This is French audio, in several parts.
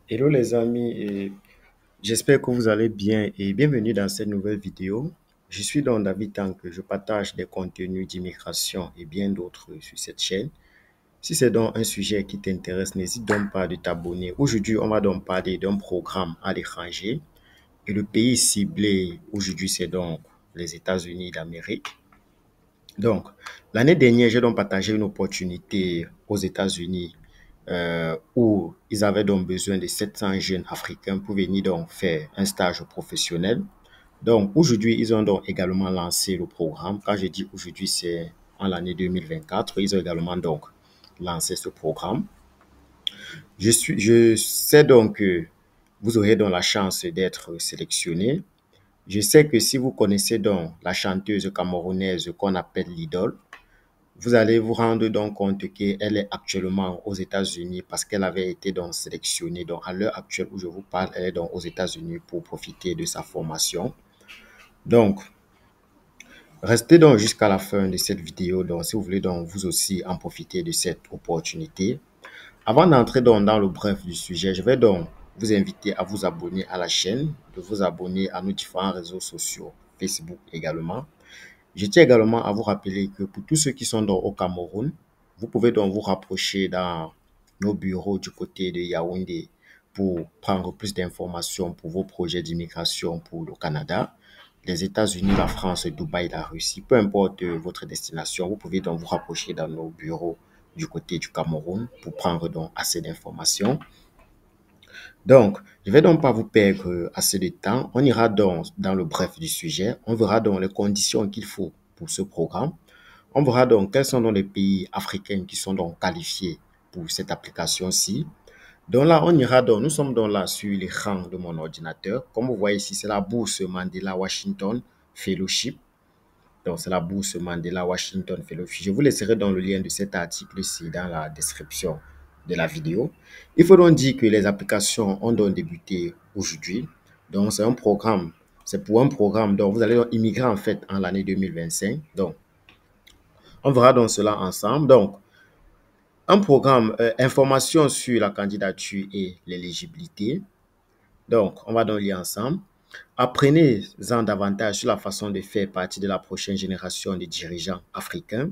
Hello les amis, et j'espère que vous allez bien et bienvenue dans cette nouvelle vidéo. Je suis donc David Tank, je partage des contenus d'immigration et bien d'autres sur cette chaîne. Si c'est donc un sujet qui t'intéresse, n'hésite donc pas de t'abonner. Aujourd'hui, on va donc parler d'un programme à l'étranger et le pays ciblé aujourd'hui, c'est donc les États-Unis d'Amérique. Donc, l'année dernière, j'ai donc partagé une opportunité aux États-Unis où ils avaient donc besoin de 700 jeunes Africains pour venir donc faire un stage professionnel. Donc, aujourd'hui, ils ont donc également lancé le programme. Quand je dis aujourd'hui, c'est en l'année 2024. Ils ont également donc lancé ce programme. Je sais donc que vous aurez donc la chance d'être sélectionné. Je sais que si vous connaissez donc la chanteuse camerounaise qu'on appelle l'idole, vous allez vous rendre donc compte qu'elle est actuellement aux États-Unis parce qu'elle avait été donc sélectionnée. Donc, à l'heure actuelle où je vous parle, elle est donc aux États-Unis pour profiter de sa formation. Donc, restez donc jusqu'à la fin de cette vidéo. Donc, si vous voulez donc vous aussi en profiter de cette opportunité. Avant d'entrer donc dans le bref du sujet, je vais donc vous inviter à vous abonner à la chaîne, de vous abonner à nos différents réseaux sociaux, Facebook également. Je tiens également à vous rappeler que pour tous ceux qui sont au Cameroun, vous pouvez donc vous rapprocher dans nos bureaux du côté de Yaoundé pour prendre plus d'informations pour vos projets d'immigration pour le Canada, les États-Unis, la France, Dubaï, la Russie. Peu importe votre destination, vous pouvez donc vous rapprocher dans nos bureaux du côté du Cameroun pour prendre donc assez d'informations. Donc, je ne vais donc pas vous perdre assez de temps. On ira donc dans le bref du sujet. On verra donc les conditions qu'il faut pour ce programme. On verra donc quels sont donc les pays africains qui sont donc qualifiés pour cette application-ci. Donc là, on ira donc, nous sommes donc là sur l'écran de mon ordinateur. Comme vous voyez ici, c'est la bourse Mandela Washington Fellowship. Donc, c'est la bourse Mandela Washington Fellowship. Je vous laisserai dans le lien de cet article-ci dans la description de la vidéo. Il faut donc dire que les applications ont donc débuté aujourd'hui. Donc, c'est un programme, c'est pour un programme dont vous allez donc immigrer en fait en l'année 2025. Donc, on verra donc cela ensemble. Donc, un programme, information sur la candidature et l'éligibilité. Donc, on va donc lire ensemble. Apprenez-en davantage sur la façon de faire partie de la prochaine génération de dirigeants africains.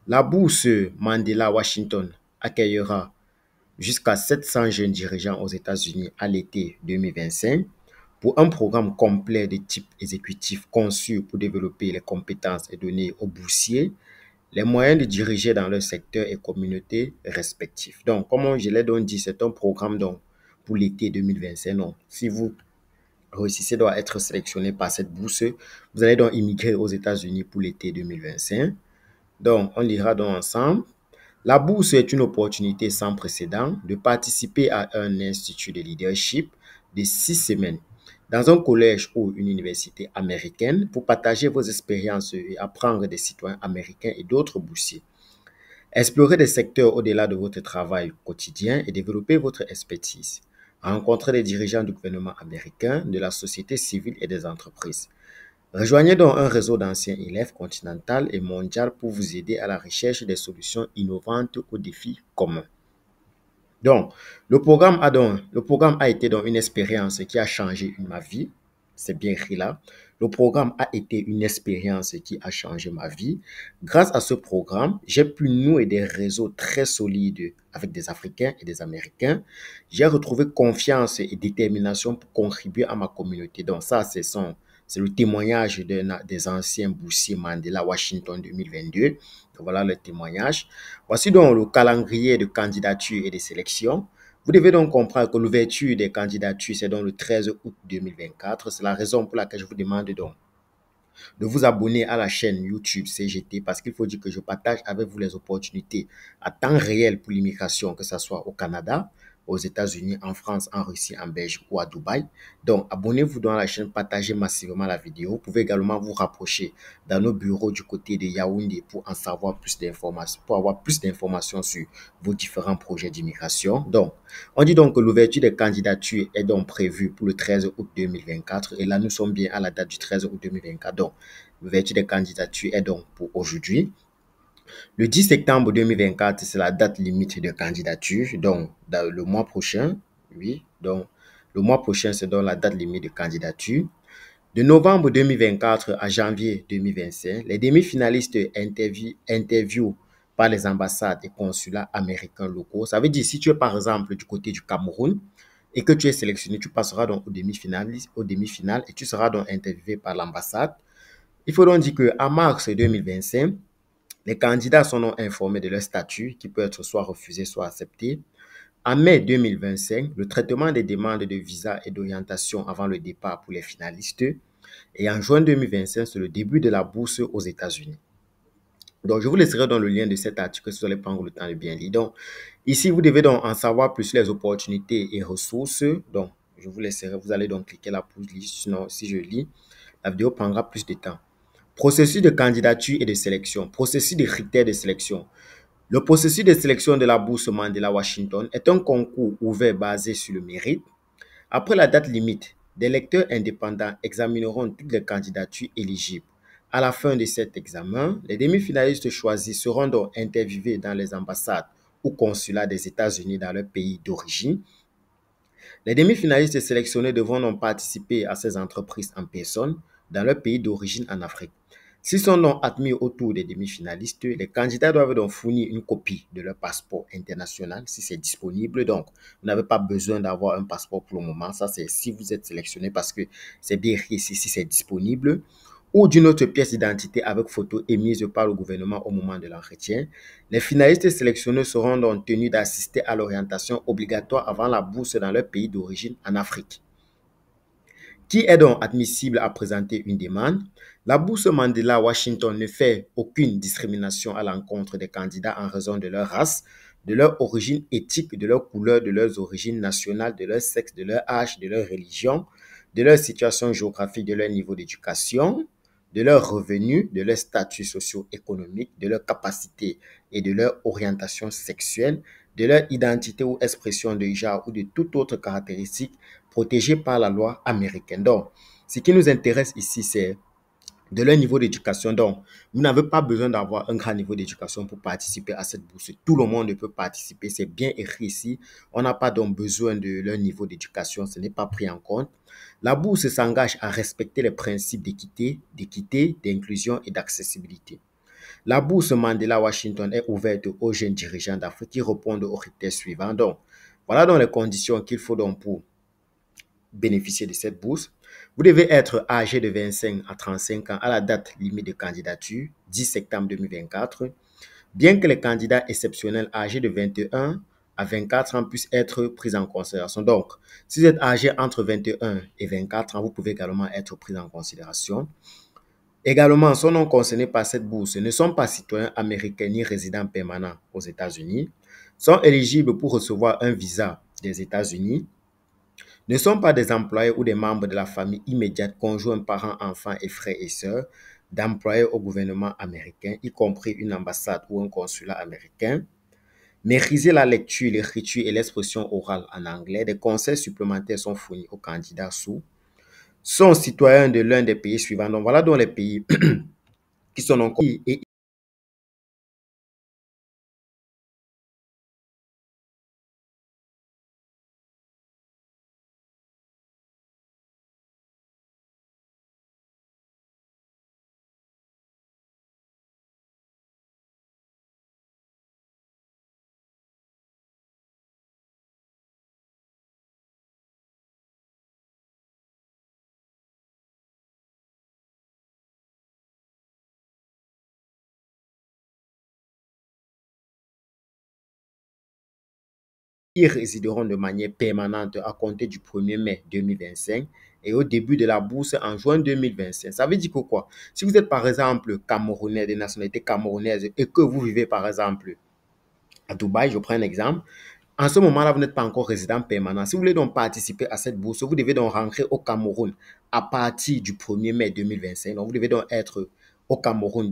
La bourse Mandela Washington accueillera jusqu'à 700 jeunes dirigeants aux États-Unis à l'été 2025 pour un programme complet de type exécutif conçu pour développer les compétences et donner aux boursiers les moyens de diriger dans leur secteur et communauté respectifs. Donc, comme je l'ai donc dit, c'est un programme donc, pour l'été 2025. Donc, si vous réussissez donc à être sélectionné par cette bourse, vous allez donc immigrer aux États-Unis pour l'été 2025. Donc, on lira donc ensemble. La bourse est une opportunité sans précédent de participer à un institut de leadership de 6 semaines dans un collège ou une université américaine pour partager vos expériences et apprendre des citoyens américains et d'autres boursiers. Explorer des secteurs au-delà de votre travail quotidien et développer votre expertise. Rencontrer les dirigeants du gouvernement américain, de la société civile et des entreprises. Rejoignez donc un réseau d'anciens élèves continental et mondial pour vous aider à la recherche des solutions innovantes aux défis communs. Donc, le programme a été donc une expérience qui a changé ma vie. C'est bien écrit là. Le programme a été une expérience qui a changé ma vie. Grâce à ce programme, j'ai pu nouer des réseaux très solides avec des Africains et des Américains. J'ai retrouvé confiance et détermination pour contribuer à ma communauté. Donc ça, c'est le témoignage des anciens boursiers Mandela Washington 2022. Donc voilà le témoignage. Voici donc le calendrier de candidature et de sélection. Vous devez donc comprendre que l'ouverture des candidatures, c'est donc le 13 août 2024. C'est la raison pour laquelle je vous demande donc de vous abonner à la chaîne YouTube CGT parce qu'il faut dire que je partage avec vous les opportunités à temps réel pour l'immigration, que ce soit au Canada, aux États-Unis, en France, en Russie, en Belgique ou à Dubaï. Donc, abonnez-vous dans la chaîne, partagez massivement la vidéo. Vous pouvez également vous rapprocher dans nos bureaux du côté de Yaoundé pour en savoir plus d'informations, pour avoir plus d'informations sur vos différents projets d'immigration. Donc, on dit donc que l'ouverture des candidatures est donc prévue pour le 13 août 2024. Et là, nous sommes bien à la date du 13 août 2024. Donc, l'ouverture des candidatures est donc pour aujourd'hui. Le 10 septembre 2024, c'est la date limite de candidature. Donc, dans le mois prochain, Oui, donc le mois prochain, c'est donc la date limite de candidature. De novembre 2024 à janvier 2025, les demi-finalistes interview par les ambassades et consulats américains locaux. Ça veut dire, si tu es par exemple du côté du Cameroun et que tu es sélectionné, tu passeras donc aux demi-finales et tu seras donc interviewé par l'ambassade. Il faut donc dire qu'en mars 2025, les candidats sont donc informés de leur statut qui peut être soit refusé, soit accepté. En mai 2025, le traitement des demandes de visa et d'orientation avant le départ pour les finalistes. Et en juin 2025, c'est le début de la bourse aux États-Unis. Donc, je vous laisserai dans le lien de cet article si vous allez prendre le temps de bien lire. Donc, ici, vous devez donc en savoir plus sur les opportunités et ressources. Donc, je vous laisserai, vous allez donc cliquer là pour lire. Sinon, si je lis, la vidéo prendra plus de temps. Processus de candidature et de sélection. Processus de critères de sélection. Le processus de sélection de la bourse Mandela Washington est un concours ouvert basé sur le mérite. Après la date limite, des lecteurs indépendants examineront toutes les candidatures éligibles. À la fin de cet examen, les demi-finalistes choisis seront donc interviewés dans les ambassades ou consulats des États-Unis dans leur pays d'origine. Les demi-finalistes sélectionnés devront donc participer à ces entreprises en personne dans leur pays d'origine en Afrique. S'ils sont donc admis au tour des demi-finalistes, les candidats doivent donc fournir une copie de leur passeport international si c'est disponible. Donc, vous n'avez pas besoin d'avoir un passeport pour le moment. Ça, c'est si vous êtes sélectionné parce que c'est bien écrit ici si c'est disponible. Ou d'une autre pièce d'identité avec photo émise par le gouvernement au moment de l'entretien. Les finalistes sélectionnés seront donc tenus d'assister à l'orientation obligatoire avant la bourse dans leur pays d'origine en Afrique. Qui est donc admissible à présenter une demande? La bourse Mandela Washington ne fait aucune discrimination à l'encontre des candidats en raison de leur race, de leur origine éthique, de leur couleur, de leurs origines nationales, de leur sexe, de leur âge, de leur religion, de leur situation géographique, de leur niveau d'éducation, de leurs revenus, de leur statut socio-économique, de leur capacité et de leur orientation sexuelle, de leur identité ou expression de genre ou de toute autre caractéristique protégés par la loi américaine. Donc, ce qui nous intéresse ici, c'est de leur niveau d'éducation. Donc, vous n'avez pas besoin d'avoir un grand niveau d'éducation pour participer à cette bourse. Tout le monde peut participer. C'est bien écrit ici. On n'a pas donc besoin de leur niveau d'éducation. Ce n'est pas pris en compte. La bourse s'engage à respecter les principes d'équité, d'inclusion et d'accessibilité. La bourse Mandela Washington est ouverte aux jeunes dirigeants d'Afrique qui répondent aux critères suivants. Donc, voilà donc les conditions qu'il faut donc pour bénéficier de cette bourse. Vous devez être âgé de 25 à 35 ans à la date limite de candidature, 10 septembre 2024, bien que les candidats exceptionnels âgés de 21 à 24 ans puissent être pris en considération. Donc, si vous êtes âgé entre 21 et 24 ans, vous pouvez également être pris en considération. Également, ceux non concernés par cette bourse ne sont pas citoyens américains ni résidents permanents aux États-Unis, sont éligibles pour recevoir un visa des États-Unis, ne sont pas des employés ou des membres de la famille immédiate, conjoints, parents, enfants et frères et sœurs d'employés au gouvernement américain, y compris une ambassade ou un consulat américain. Maîtriser la lecture, l'écriture et l'expression orale en anglais. Des conseils supplémentaires sont fournis aux candidats sont citoyens de l'un des pays suivants. Donc voilà donc les pays qui sont encore et ils résideront de manière permanente à compter du 1er mai 2025 et au début de la bourse en juin 2025. Ça veut dire que quoi? Si vous êtes par exemple camerounais, de nationalité camerounaise et que vous vivez par exemple à Dubaï, je prends un exemple, en ce moment-là, vous n'êtes pas encore résident permanent. Si vous voulez donc participer à cette bourse, vous devez donc rentrer au Cameroun à partir du 1er mai 2025. Donc, vous devez donc être au Cameroun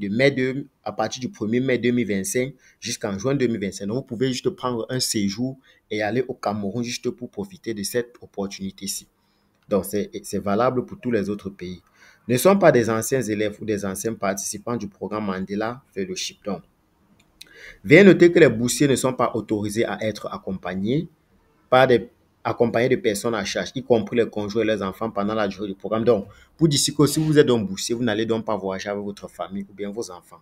à partir du 1er mai 2025 jusqu'en juin 2025. Donc, vous pouvez juste prendre un séjour et aller au Cameroun juste pour profiter de cette opportunité-ci. Donc, c'est valable pour tous les autres pays. Ne sont pas des anciens élèves ou des anciens participants du programme Mandela Fellowship. Donc, veuillez noter que les boursiers ne sont pas autorisés à être accompagnés par des accompagné de personnes à charge, y compris les conjoints et les enfants pendant la durée du programme. Donc, pour d'ici que si vous êtes donc boursier, vous n'allez donc pas voyager avec votre famille ou bien vos enfants.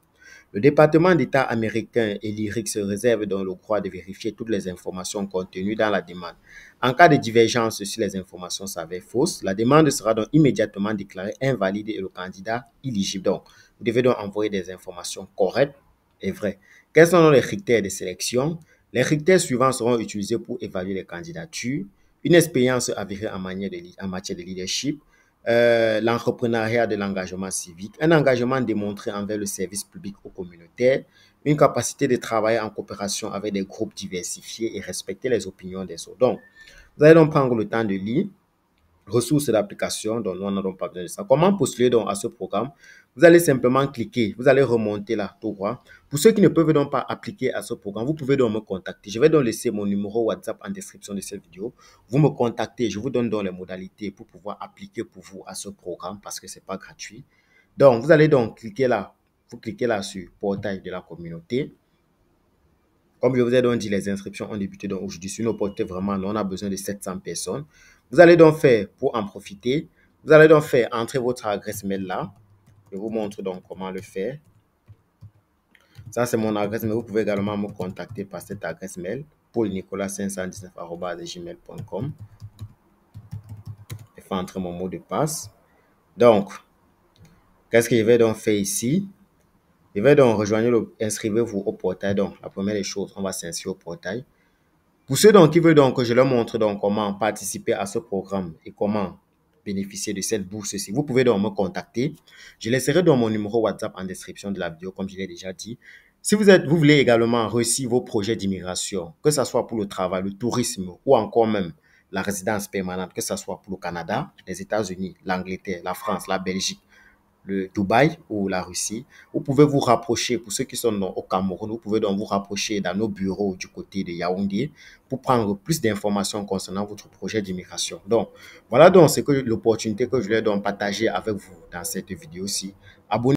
Le département d'État américain et l'IRIC se réserve donc le droit de vérifier toutes les informations contenues dans la demande. En cas de divergence si les informations s'avèrent fausses, la demande sera donc immédiatement déclarée invalide et le candidat éligible. Donc, vous devez donc envoyer des informations correctes et vraies. Quels sont les critères de sélection? Les critères suivants seront utilisés pour évaluer les candidatures. Une expérience avérée en matière de leadership, l'entrepreneuriat de l'engagement civique, un engagement démontré envers le service public ou communautaire, une capacité de travailler en coopération avec des groupes diversifiés et respecter les opinions des autres. Donc, vous allez donc prendre le temps de lire. Ressources d'application, donc nous n'avons pas besoin de ça. Comment postuler donc à ce programme? Vous allez simplement cliquer, vous allez remonter là tout droit. Pour ceux qui ne peuvent donc pas appliquer à ce programme, vous pouvez donc me contacter. Je vais donc laisser mon numéro WhatsApp en description de cette vidéo. Vous me contactez, je vous donne donc les modalités pour pouvoir appliquer pour vous à ce programme parce que ce n'est pas gratuit. Donc, vous allez donc cliquer là, vous cliquez là sur portail de la communauté. Comme je vous ai donc dit, les inscriptions ont débuté donc aujourd'hui sur une opportunité vraiment, on a besoin de 700 personnes. Vous allez donc faire, pour en profiter, vous allez donc faire entrer votre adresse mail là. Je vous montre donc comment le faire. Ça, c'est mon adresse mail. Vous pouvez également me contacter par cette adresse mail, paulnicolas519@gmail.com. Je fais entrer mon mot de passe. Donc, qu'est-ce que je vais donc faire ici? Je vais donc rejoindre inscrivez-vous au portail. Donc, la première des choses, on va s'inscrire au portail. Pour ceux donc qui veulent donc que je leur montre donc comment participer à ce programme et comment bénéficier de cette bourse-ci, vous pouvez donc me contacter. Je laisserai donc mon numéro WhatsApp en description de la vidéo, comme je l'ai déjà dit. Si vous voulez également réussir vos projets d'immigration, que ce soit pour le travail, le tourisme ou encore même la résidence permanente, que ce soit pour le Canada, les États-Unis, l'Angleterre, la France, la Belgique, le Dubaï ou la Russie, vous pouvez vous rapprocher, pour ceux qui sont au Cameroun, vous pouvez donc vous rapprocher dans nos bureaux du côté de Yaoundé pour prendre plus d'informations concernant votre projet d'immigration. Donc, voilà donc c'est l'opportunité que je voulais donc partager avec vous dans cette vidéo-ci. Abonnez